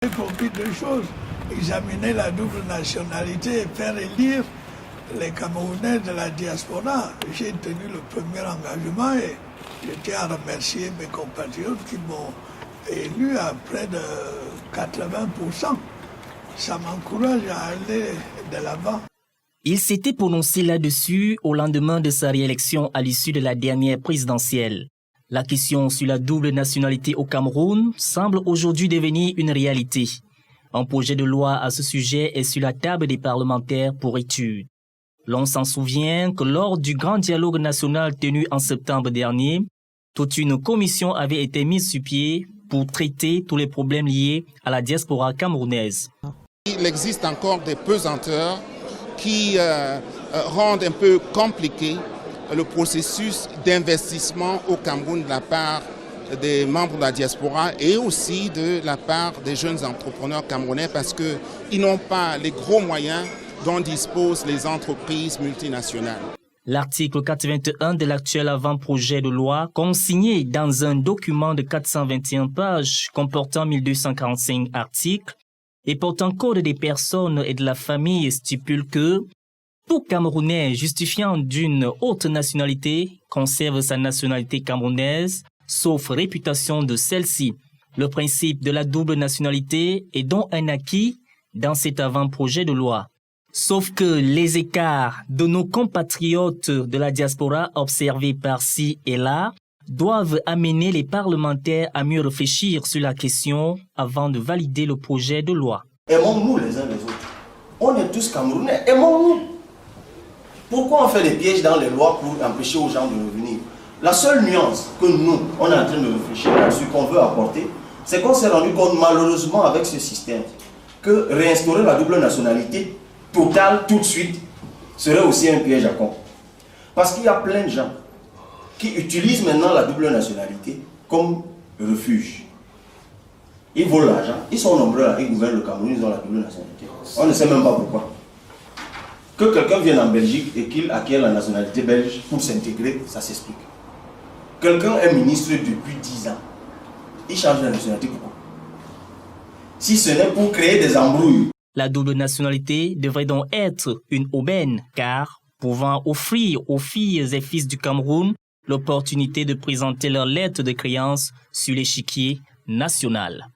J'ai compris deux choses. Examiner la double nationalité et faire élire les Camerounais de la diaspora. J'ai tenu le premier engagement et je tiens à remercier mes compatriotes qui m'ont élu à près de 80%. Ça m'encourage à aller de l'avant. Il s'était prononcé là-dessus au lendemain de sa réélection à l'issue de la dernière présidentielle. La question sur la double nationalité au Cameroun semble aujourd'hui devenir une réalité. Un projet de loi à ce sujet est sur la table des parlementaires pour étude. L'on s'en souvient que lors du grand dialogue national tenu en septembre dernier, toute une commission avait été mise sur pied pour traiter tous les problèmes liés à la diaspora camerounaise. Il existe encore des pesanteurs qui rendent un peu compliqué le processus d'investissement au Cameroun de la part des membres de la diaspora et aussi de la part des jeunes entrepreneurs camerounais parce qu'ils n'ont pas les gros moyens dont disposent les entreprises multinationales. L'article 81 de l'actuel avant-projet de loi, consigné dans un document de 421 pages comportant 1245 articles et portant code des personnes et de la famille, stipule que tout Camerounais justifiant d'une haute nationalité conserve sa nationalité camerounaise, sauf réputation de celle-ci. Le principe de la double nationalité est donc un acquis dans cet avant-projet de loi. Sauf que les écarts de nos compatriotes de la diaspora observés par-ci et là doivent amener les parlementaires à mieux réfléchir sur la question avant de valider le projet de loi. Aimons-nous les uns les autres. On est tous Camerounais, aimons-nous. Pourquoi on fait des pièges dans les lois pour empêcher aux gens de revenir? La seule nuance que nous, on est en train de réfléchir là-dessus, qu'on veut apporter, c'est qu'on s'est rendu compte malheureusement avec ce système que réinstaurer la double nationalité totale tout de suite serait aussi un piège à con. Parce qu'il y a plein de gens qui utilisent maintenant la double nationalité comme refuge. Ils volent l'argent, ils sont nombreux là, ils gouvernent le Cameroun, ils ont la double nationalité. On ne sait même pas pourquoi. Que quelqu'un vienne en Belgique et qu'il acquiert la nationalité belge pour s'intégrer, ça s'explique. Quelqu'un est ministre depuis 10 ans, il change de nationalité pourquoi? Si ce n'est pour créer des embrouilles. La double nationalité devrait donc être une aubaine, car pouvant offrir aux filles et fils du Cameroun l'opportunité de présenter leur lettre de créance sur l'échiquier national.